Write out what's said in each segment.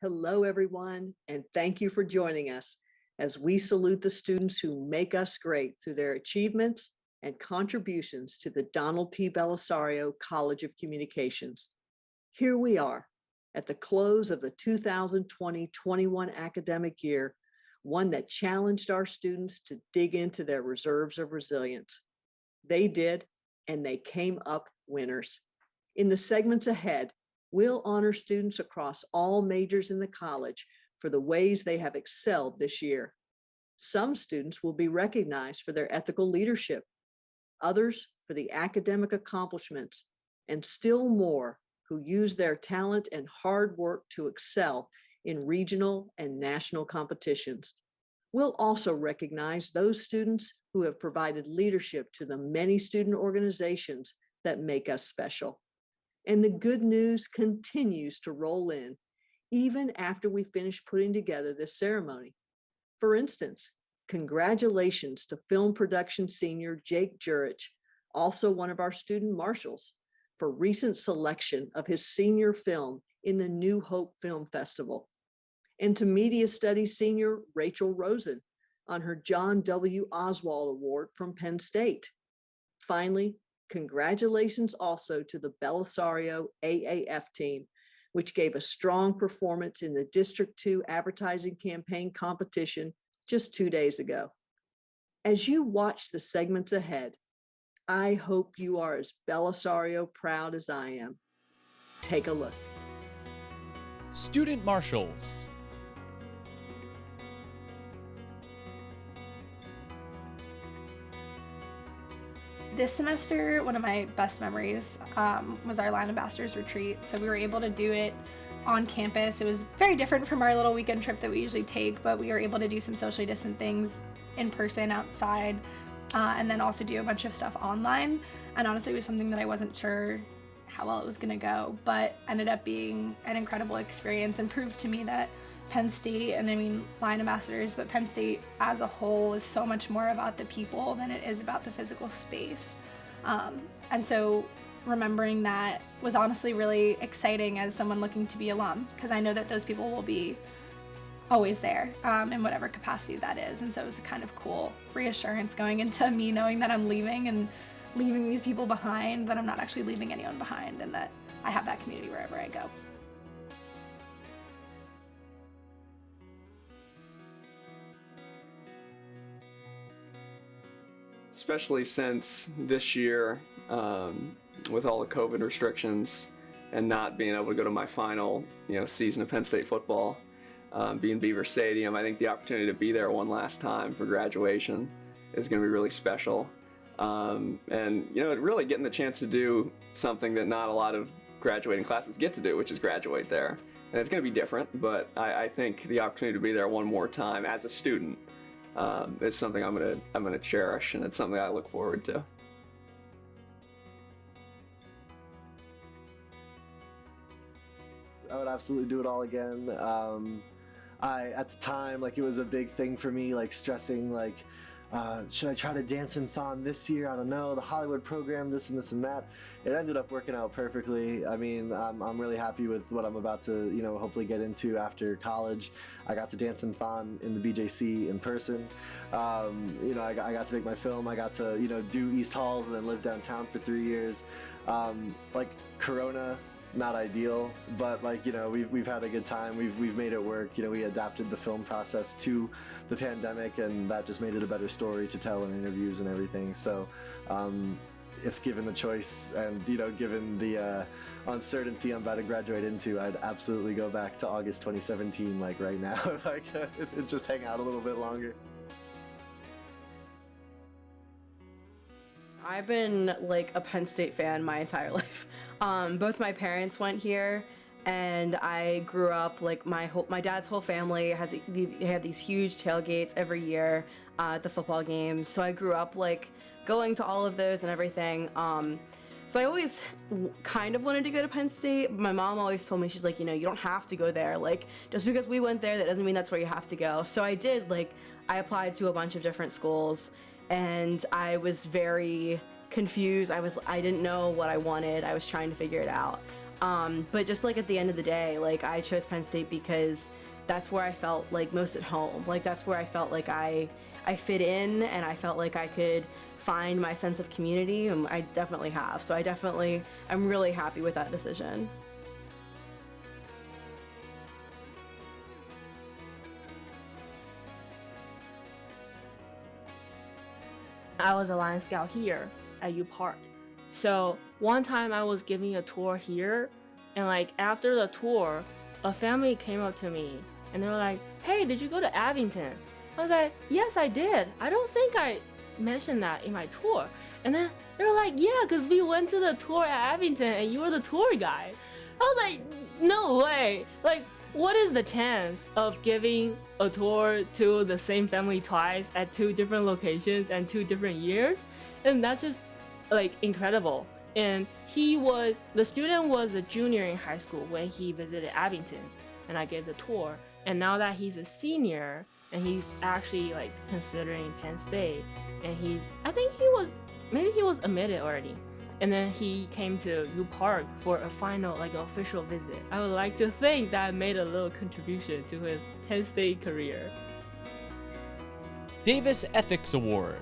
Hello, everyone, and thank you for joining us as we salute the students who make us great through their achievements and contributions to the Donald P. Belisario College of Communications. Here we are at the close of the 2020-21 academic year, one that challenged our students to dig into their reserves of resilience. They did, and they came up winners. In the segments ahead, we'll honor students across all majors in the college for the ways they have excelled this year. Some students will be recognized for their ethical leadership, others for the academic accomplishments, and still more who use their talent and hard work to excel in regional and national competitions. We'll also recognize those students who have provided leadership to the many student organizations that make us special. And the good news continues to roll in, even after we finish putting together this ceremony. For instance, congratulations to film production senior Jake Jurich, also one of our student marshals, for recent selection of his senior film in the New Hope Film Festival. And to media studies senior Rachel Rosen on her John W. Oswald Award from Penn State. Finally, congratulations also to the Belisario AAF team, which gave a strong performance in the District 2 advertising campaign competition just 2 days ago. As you watch the segments ahead, I hope you are as Belisario proud as I am. Take a look. Student Marshals. This semester, one of my best memories was our Line Ambassadors retreat. So we were able to do it on campus. It was very different from our little weekend trip that we usually take, but we were able to do some socially distant things in person outside, and then also do a bunch of stuff online. And honestly, it was something that I wasn't sure how well it was gonna go, but ended up being an incredible experience and proved to me that Penn State, and I mean Line Ambassadors, but Penn State as a whole is so much more about the people than it is about the physical space. And so remembering that was honestly really exciting as someone looking to be alum, because I know that those people will be always there in whatever capacity that is. And so it was a kind of cool reassurance going into me knowing that I'm leaving and leaving these people behind, but I'm not actually leaving anyone behind, and that I have that community wherever I go. Especially since this year, with all the COVID restrictions and not being able to go to my final, season of Penn State football, being Beaver Stadium, I think the opportunity to be there one last time for graduation is going to be really special. And really getting the chance to do something that not a lot of graduating classes get to do, which is graduate there. And it's going to be different, but I think the opportunity to be there one more time as a student is something I'm gonna cherish, and it's something I look forward to. I would absolutely do it all again. At the time, it was a big thing for me, stressing, should I try to dance in Thon this year? I don't know, the Hollywood program, this and this and that. It ended up working out perfectly. I mean, I'm really happy with what I'm about to, hopefully get into after college. I got to dance in Thon in the BJC in person. I got to make my film. I got to, do East Halls and then live downtown for 3 years. Corona, not ideal, but we've had a good time. We've made it work. We adapted the film process to the pandemic, and that just made it a better story to tell in interviews and everything. So if given the choice and given the uncertainty I'm about to graduate into, I'd absolutely go back to August 2017 right now if I could, and just hang out a little bit longer. I've been a Penn State fan my entire life. Both my parents went here, and I grew up my dad's whole family had these huge tailgates every year at the football games. So I grew up going to all of those and everything. So I always kind of wanted to go to Penn State. My mom always told me, she's like, you don't have to go there. Just because we went there, that doesn't mean that's where you have to go. So I did. I applied to a bunch of different schools, and I was very confused. I didn't know what I wanted. I was trying to figure it out. But just like at the end of the day, like I chose Penn State because that's where I felt like most at home. Like that's where I felt like I fit in, and I felt like I could find my sense of community, and I definitely have. So I'm really happy with that decision. I was a Lion Scout here at U Park. So one time I was giving a tour here, and like after the tour, a family came up to me and they were like, "Hey, did you go to Abington?" I was like, "Yes, I did. I don't think I mentioned that in my tour." And then they were like, "Yeah, because we went to the tour at Abington and you were the tour guide." I was like, "No way. Like, what is the chance of giving a tour to the same family twice at 2 different locations and 2 different years?" And that's just like incredible. And the student was a junior in high school when he visited Abington, and I gave the tour. And now that he's a senior and he's actually like considering Penn State, and maybe he was admitted already. And then he came to U Park for a final, like, official visit. I would like to think that I made a little contribution to his Penn State career. Davis Ethics Award.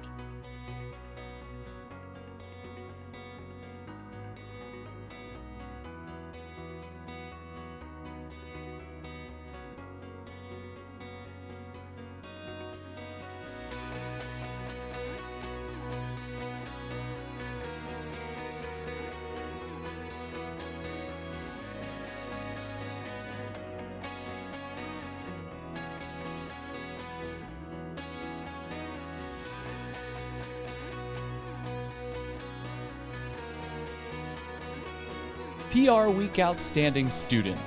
PR Week Outstanding Student.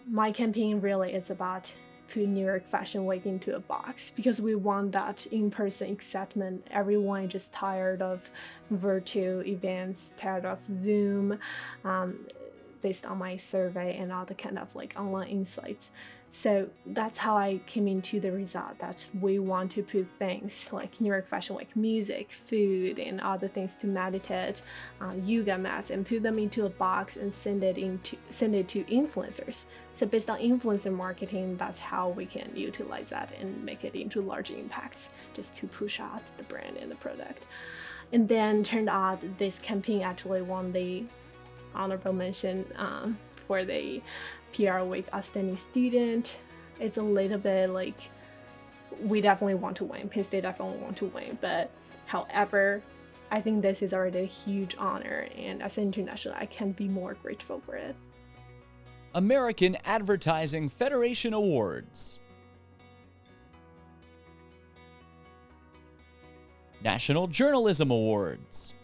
My campaign really is about put New York Fashion Week into a box, because we want that in-person excitement. Everyone is just tired of virtual events, tired of Zoom, based on my survey and all the kind of like online insights. So that's how I came into the result that we want to put things like New York Fashion Week, music, food, and other things to meditate, yoga mats, and put them into a box and send it to influencers. So based on influencer marketing, that's how we can utilize that and make it into larger impacts, just to push out the brand and the product. And then turned out this campaign actually won the honorable mention for the PR Week Outstanding Student. It's a little bit like, we definitely want to win. Penn State definitely want to win. But however, I think this is already a huge honor, and as an international, I can't be more grateful for it. American Advertising Federation Awards. National Journalism Awards.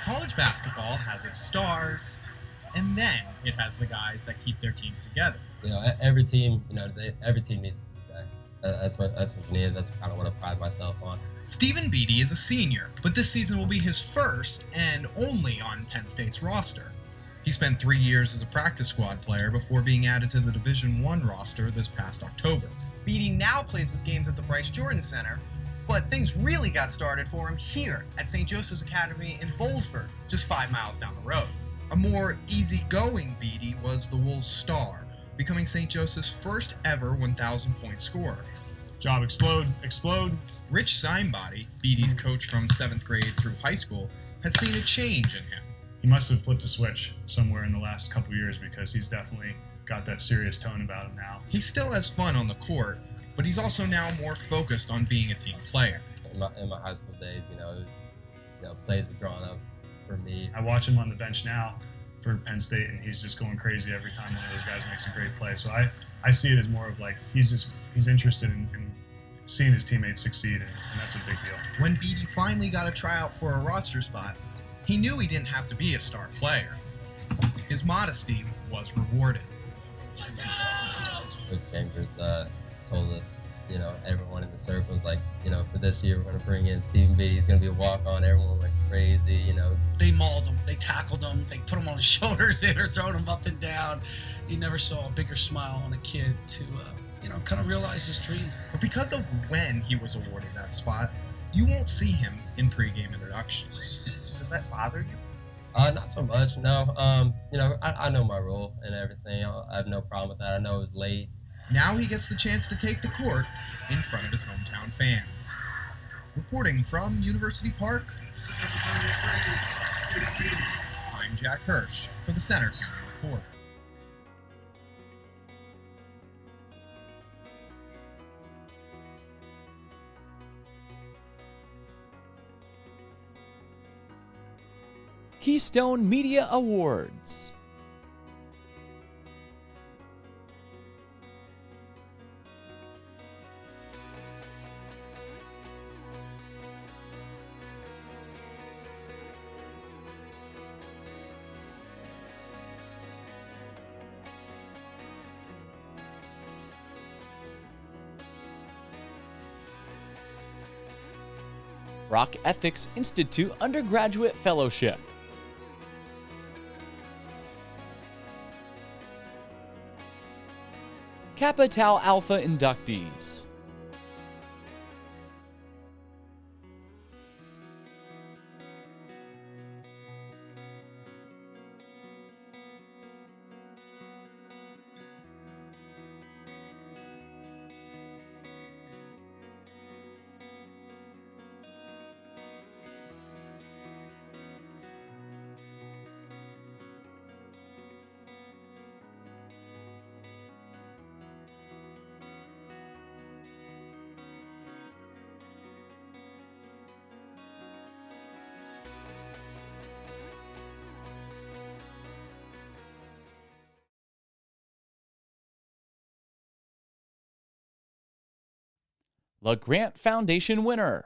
College basketball has its stars, and then it has the guys that keep their teams together. You know, every team, every team needs a guy. That's what you need. That's kind of what I pride myself on. Stephen Beatty is a senior, but this season will be his first and only on Penn State's roster. He spent 3 years as a practice squad player before being added to the Division I roster this past October. Beatty now plays his games at the Bryce Jordan Center, but things really got started for him here at St. Joseph's Academy in Boalsburg, just 5 miles down the road. A more easygoing Beatty was the Wolves' star, becoming St. Joseph's first ever 1,000-point scorer. Job explode. Rich Seinbody, Beatty's coach from 7th grade through high school, has seen a change in him. He must have flipped a switch somewhere in the last couple years, because he's definitely got that serious tone about him now. He still has fun on the court, but he's also now more focused on being a team player. In my high school days, plays were drawn up for me. I watch him on the bench now for Penn State, and he's just going crazy every time one of those guys makes a great play. So I see it as more of like, he's interested in seeing his teammates succeed, and that's a big deal. When Beatty finally got a tryout for a roster spot, he knew he didn't have to be a star player. His modesty was rewarded. Coach Chambers told us, everyone in the circle was like, for this year we're going to bring in Stephen B. He's going to be a walk-on. Everyone went crazy, They mauled him. They tackled him. They put him on his shoulders. They were throwing him up and down. You never saw a bigger smile on a kid to, kind of realize his dream. But because of when he was awarded that spot, you won't see him in pregame introductions. Does that bother you? Not so much, no. I know my role and everything. I have no problem with that. I know it was late. Now he gets the chance to take the court in front of his hometown fans. Reporting from University Park, I'm Jack Hirsch for the Center County Report. Keystone Media Awards. Rock Ethics Institute Undergraduate Fellowship. Kappa Tau Alpha inductees. The Grant Foundation winner.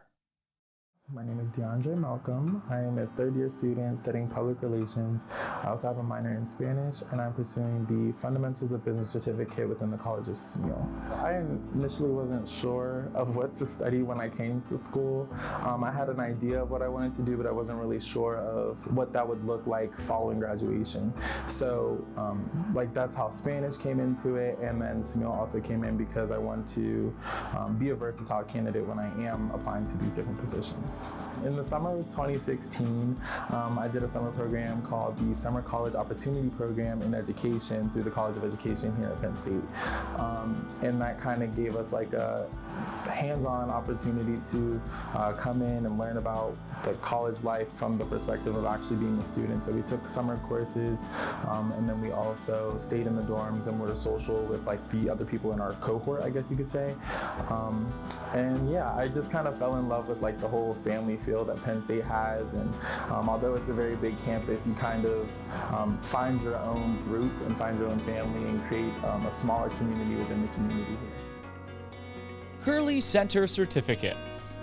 My name is DeAndre Malcolm. I am a third-year student studying public relations. I also have a minor in Spanish, and I'm pursuing the Fundamentals of Business certificate within the College of Smil. I initially wasn't sure of what to study when I came to school. I had an idea of what I wanted to do, but I wasn't really sure of what that would look like following graduation. So, that's how Spanish came into it, and then Smil also came in because I want to be a versatile candidate when I am applying to these different positions. In the summer of 2016, I did a summer program called the Summer College Opportunity Program in Education through the College of Education here at Penn State. And that kind of gave us like a hands-on opportunity to come in and learn about the college life from the perspective of actually being a student. So we took summer courses, and then we also stayed in the dorms and were social with like the other people in our cohort, I guess you could say. And yeah, I just kind of fell in love with like the whole family feel that Penn State has. And although it's a very big campus, you kind of find your own group and find your own family and create a smaller community within the community here. Curley Center certificates.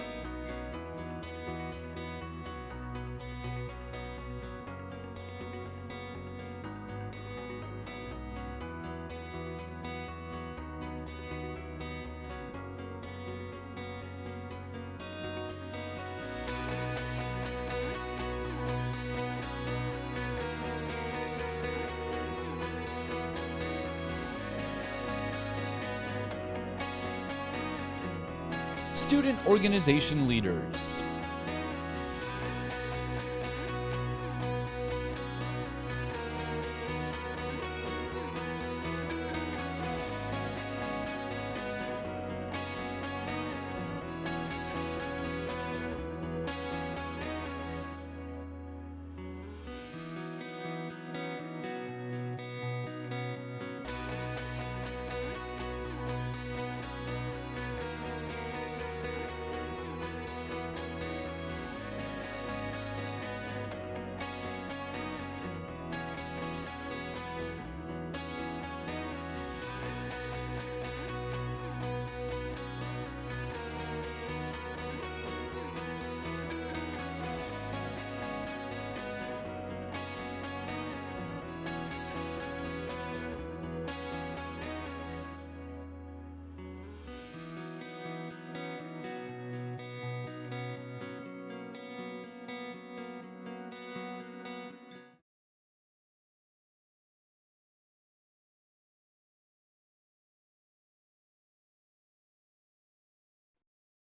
Student organization leaders.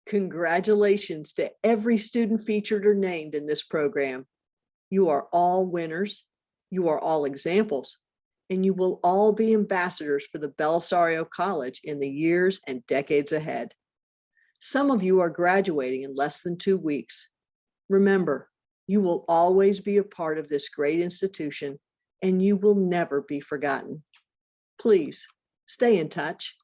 Congratulations to every student featured or named in this program. You are all winners, you are all examples, and you will all be ambassadors for the Belisario College in the years and decades ahead. Some of you are graduating in less than 2 weeks. Remember, you will always be a part of this great institution, and you will never be forgotten. Please stay in touch.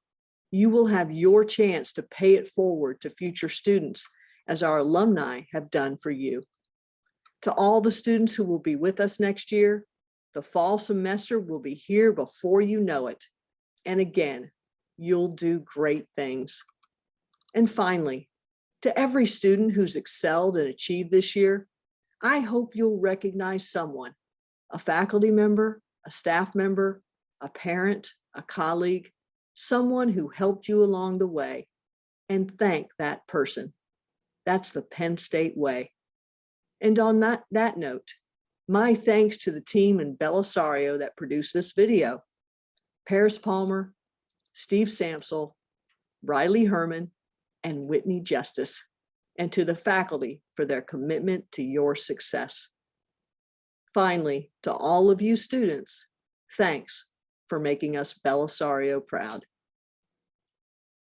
You will have your chance to pay it forward to future students, as our alumni have done for you. To all the students who will be with us next year, the fall semester will be here before you know it. And again, you'll do great things. And finally, to every student who's excelled and achieved this year, I hope you'll recognize someone, a faculty member, a staff member, a parent, a colleague, someone who helped you along the way, and thank that person. That's the Penn State way. And on that note, my thanks to the team in Belisario that produced this video: Paris Palmer, Steve Samsel, Riley Herman, and Whitney Justice, and to the faculty for their commitment to your success. Finally, to all of you students, thanks for making us Belisario proud.